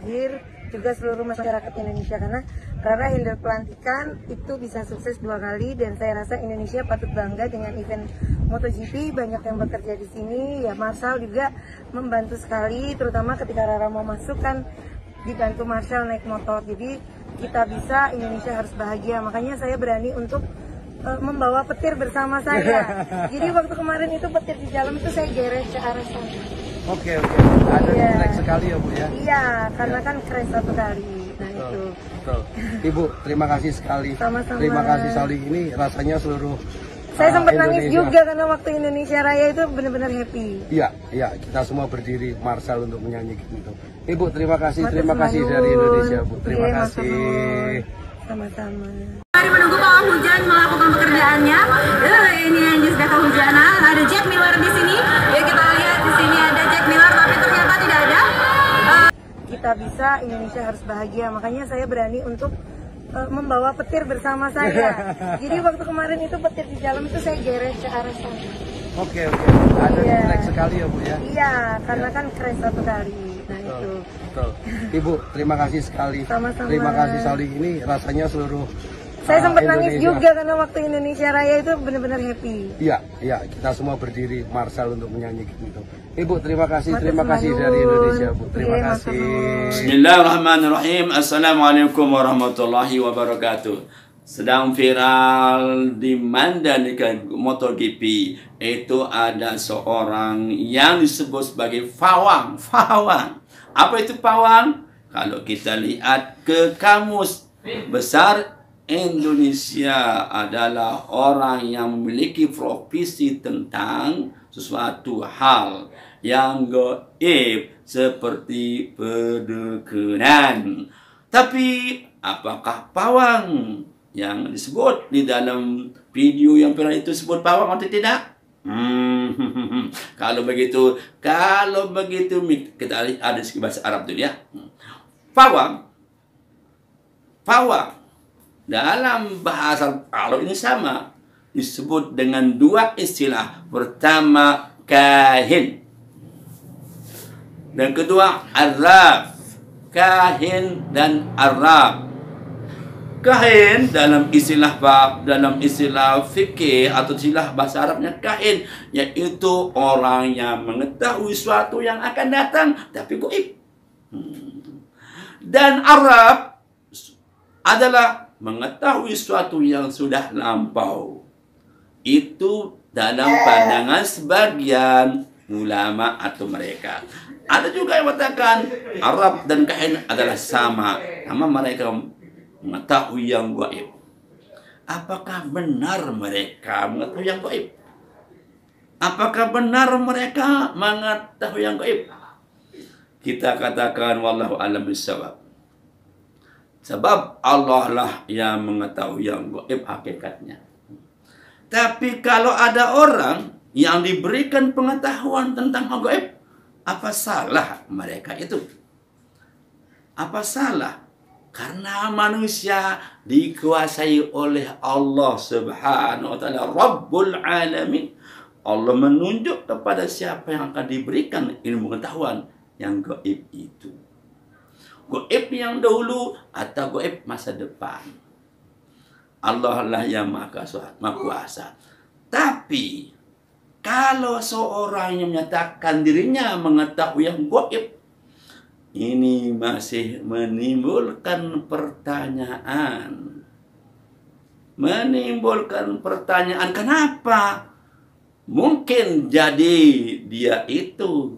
hadir, juga seluruh masyarakat Indonesia, karena Hilda Pelantikan itu bisa sukses 2 kali, dan saya rasa Indonesia patut bangga dengan event MotoGP. Banyak yang bekerja di sini, ya Marshall juga membantu sekali, terutama ketika Rara mau masuk kan dibantu Marshall naik motor. Jadi kita bisa, Indonesia harus bahagia. Makanya saya berani untuk membawa petir bersama saya. Jadi waktu kemarin itu petir di jalan itu saya geret ke arah sana. Oke. Ada track sekali ya Bu ya? Iya, karena kan keren 1 kali. Nah itu. Betul. Ibu, terima kasih sekali. Sama-sama. Terima kasih sekali. Ini rasanya seluruh saya sempat nangis juga karena waktu Indonesia Raya itu benar-benar happy. Iya, kita semua berdiri Marshall untuk menyanyikan itu. Ibu, terima kasih dari Indonesia, Bu. Terima kasih. Sama-sama. Mari menunggu pawang hujan melakukan pekerjaannya. Ini yang sudah kehujanan. Ada Jack Miller di sini. Ya kita lihat di sini ada Jack Miller, tapi ternyata tidak ada. Kita bisa, Indonesia harus bahagia. Makanya saya berani untuk membawa petir bersama saya. Jadi waktu kemarin itu petir di jalan itu saya geret ke arah sana. Oke. Ada track sekali ya Bu ya? Iya, karena kan keren 1 kali. Nah itu. Betul. Ibu, terima kasih sekali. Sama-sama. Terima kasih sekali. Ini rasanya seluruh saya sempat nangis juga karena waktu Indonesia Raya itu benar-benar happy. Iya, kita semua berdiri Marshall untuk menyanyikan itu. Ibu, terima kasih dari Indonesia, Bu. Terima kasih. Bismillahirrahmanirrahim. Assalamualaikum warahmatullahi wabarakatuh. Sedang viral di Mandalika MotoGP itu ada seorang yang disebut sebagai pawang. Apa itu pawang? Kalau kita lihat ke kamus besar Indonesia adalah orang yang memiliki profesi tentang sesuatu hal yang gaib seperti perdukunan. Tapi apakah pawang yang disebut di dalam video yang pernah itu sebut pawang atau tidak? Kalau begitu kita lihat ada di bahasa Arab dulu ya. Pawang dalam bahasa Arab ini sama, disebut dengan 2 istilah. Pertama kahin, dan kedua arraf. Kahin dan arraf. Kahin dalam istilah fikih atau istilah bahasa Arabnya kahin, yaitu orang yang mengetahui sesuatu yang akan datang tapi gaib. Dan arraf adalah mengetahui sesuatu yang sudah lampau. Itu dalam pandangan sebagian ulama atau mereka. Ada juga yang mengatakan Arab dan kahin adalah sama. Nama mereka mengetahui yang gaib. Apakah benar mereka mengetahui yang gaib? Apakah benar mereka mengetahui yang gaib? Kita katakan wallahu a'lam bishawab. Sebab Allah lah yang mengetahui yang gaib hakikatnya. Tapi kalau ada orang yang diberikan pengetahuan tentang hal gaib, apa salah mereka itu? Apa salah? Karena manusia dikuasai oleh Allah Subhanahu wa Ta'ala, Rabbul Alamin. Allah menunjuk kepada siapa yang akan diberikan ilmu pengetahuan yang gaib itu. Gaib yang dahulu atau gaib masa depan. Allah lah yang maha kuasa. Tapi kalau seorang yang menyatakan dirinya mengetahui yang gaib, ini masih menimbulkan pertanyaan. Kenapa? Mungkin jadi dia itu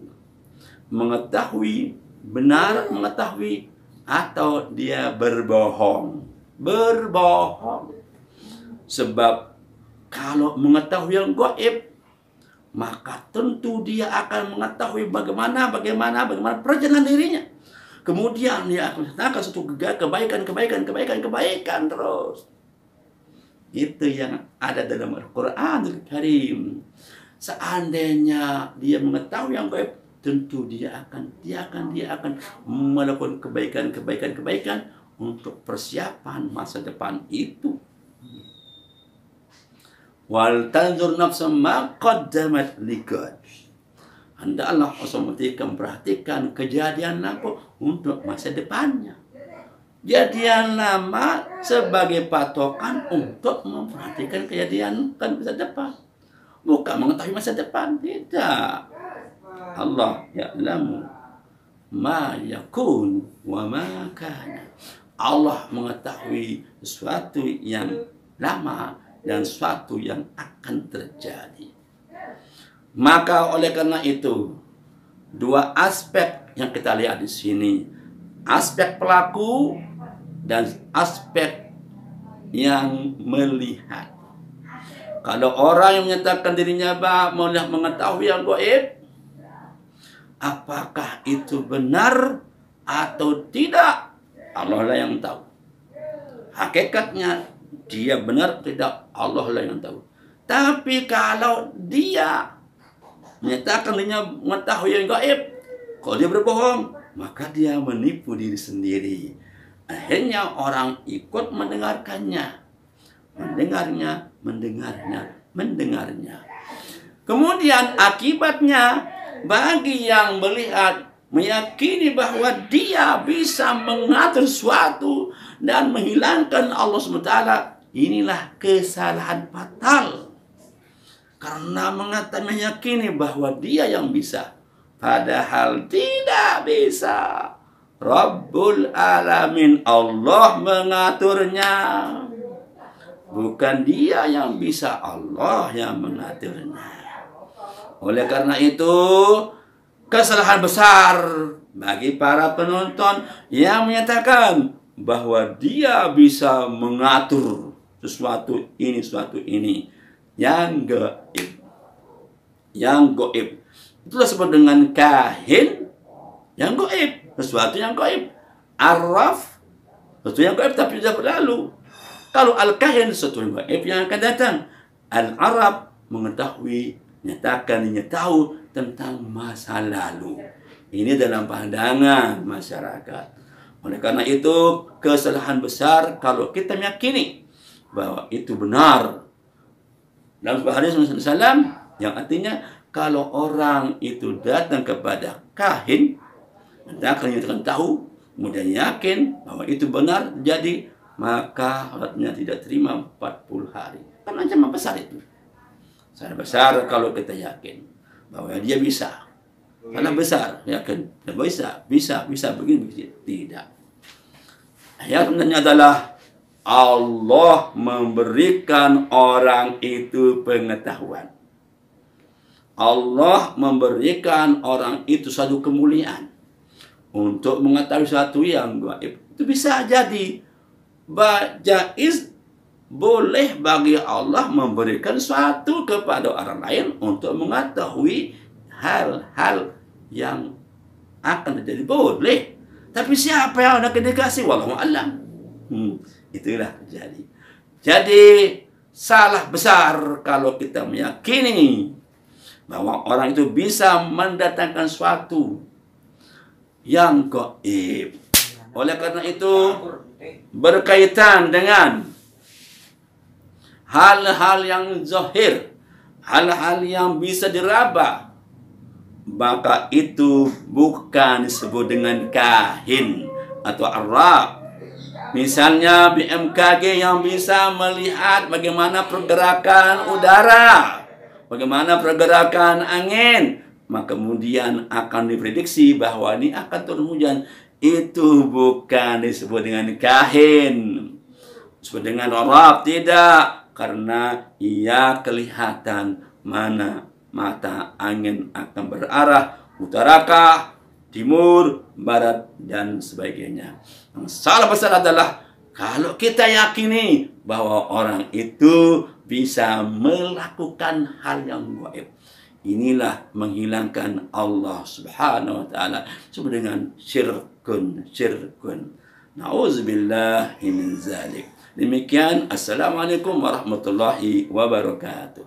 mengetahui, benar mengetahui, atau dia berbohong. Sebab kalau mengetahui yang gaib, maka tentu dia akan mengetahui bagaimana perjalanan dirinya. Kemudian dia akan mengatakan suatu kebaikan terus. Itu yang ada dalam Al-Quranul Karim. Seandainya dia mengetahui yang gaib, tentu dia akan melakukan kebaikan untuk persiapan masa depan itu. Wal tanzur nafsum ma qaddamat ligad. hendaklah memperhatikan kejadian apa untuk masa depannya. Kejadian lama sebagai patokan untuk memperhatikan kejadian kan masa depan, bukan mengetahui masa depan. Tidak. Allah ya'lamu ma yakun wa ma kana. Allah mengetahui sesuatu yang lama dan sesuatu yang akan terjadi. Maka oleh karena itu, dua aspek yang kita lihat di sini, aspek pelaku dan aspek yang melihat. Kalau orang yang menyatakan dirinya mengetahui yang gaib, apakah itu benar atau tidak? Allah lah yang tahu. Hakikatnya dia benar atau tidak, Allah lah yang tahu. Tapi kalau dia menyatakan dirinya mengetahui yang gaib, kalau dia berbohong, maka dia menipu diri sendiri. Akhirnya orang ikut mendengarkannya, mendengarnya. Kemudian akibatnya bagi yang melihat meyakini bahwa dia bisa mengatur sesuatu dan menghilangkan Allah SWT, inilah kesalahan fatal. Karena meyakini bahwa dia yang bisa, padahal tidak bisa. Rabbul Alamin, Allah mengaturnya. Bukan dia yang bisa, Allah yang mengaturnya. Oleh karena itu, kesalahan besar bagi para penonton yang menyatakan bahwa dia bisa mengatur sesuatu ini yang gaib. Yang gaib itulah disebut dengan kahin yang gaib, sesuatu yang gaib. Arraf, sesuatu yang gaib tapi sudah berlalu. Kalau al-kahin, sesuatu yang gaib yang akan datang. Al-arab, mengetahui, nyatakan, tahu tentang masa lalu. Ini dalam pandangan masyarakat. Oleh karena itu, kesalahan besar kalau kita meyakini bahwa itu benar. Dalam sebuah hadis Rasulullah SAW, yang artinya kalau orang itu datang kepada kahin, nyatakan tahu, kemudian yakin bahwa itu benar, jadi maka sholatnya tidak terima 40 hari. Kan ancaman besar itu. Sangat besar kalau kita yakin bahwa dia bisa. Sangat besar, yakin. Bisa begini. Tidak. Yang sebenarnya adalah Allah memberikan orang itu pengetahuan. Allah memberikan orang itu satu kemuliaan untuk mengetahui sesuatu yang gaib. Itu bisa jadi jaiz, boleh bagi Allah memberikan sesuatu kepada orang lain untuk mengetahui hal-hal yang akan terjadi, boleh. Tapi siapa yang akan dikasih, wallahu a'lam. Itulah terjadi. Jadi salah besar kalau kita meyakini bahwa orang itu bisa mendatangkan sesuatu yang gaib. Oleh karena itu, berkaitan dengan hal-hal yang zahir, hal-hal yang bisa diraba, maka itu bukan disebut dengan kahin atau arraf. Misalnya BMKG yang bisa melihat bagaimana pergerakan udara, bagaimana pergerakan angin, maka kemudian akan diprediksi bahwa ini akan turun hujan. Itu bukan disebut dengan kahin, disebut dengan arraf, tidak, karena ia kelihatan mana mata angin akan berarah, utarakah, timur, barat, dan sebagainya. Yang salah besar adalah kalau kita yakini bahwa orang itu bisa melakukan hal yang gaib. Inilah menghilangkan Allah Subhanahu wa taala sebut dengan syirkun. Nauzubillahi min zalik. Demikian, assalamualaikum warahmatullahi wabarakatuh.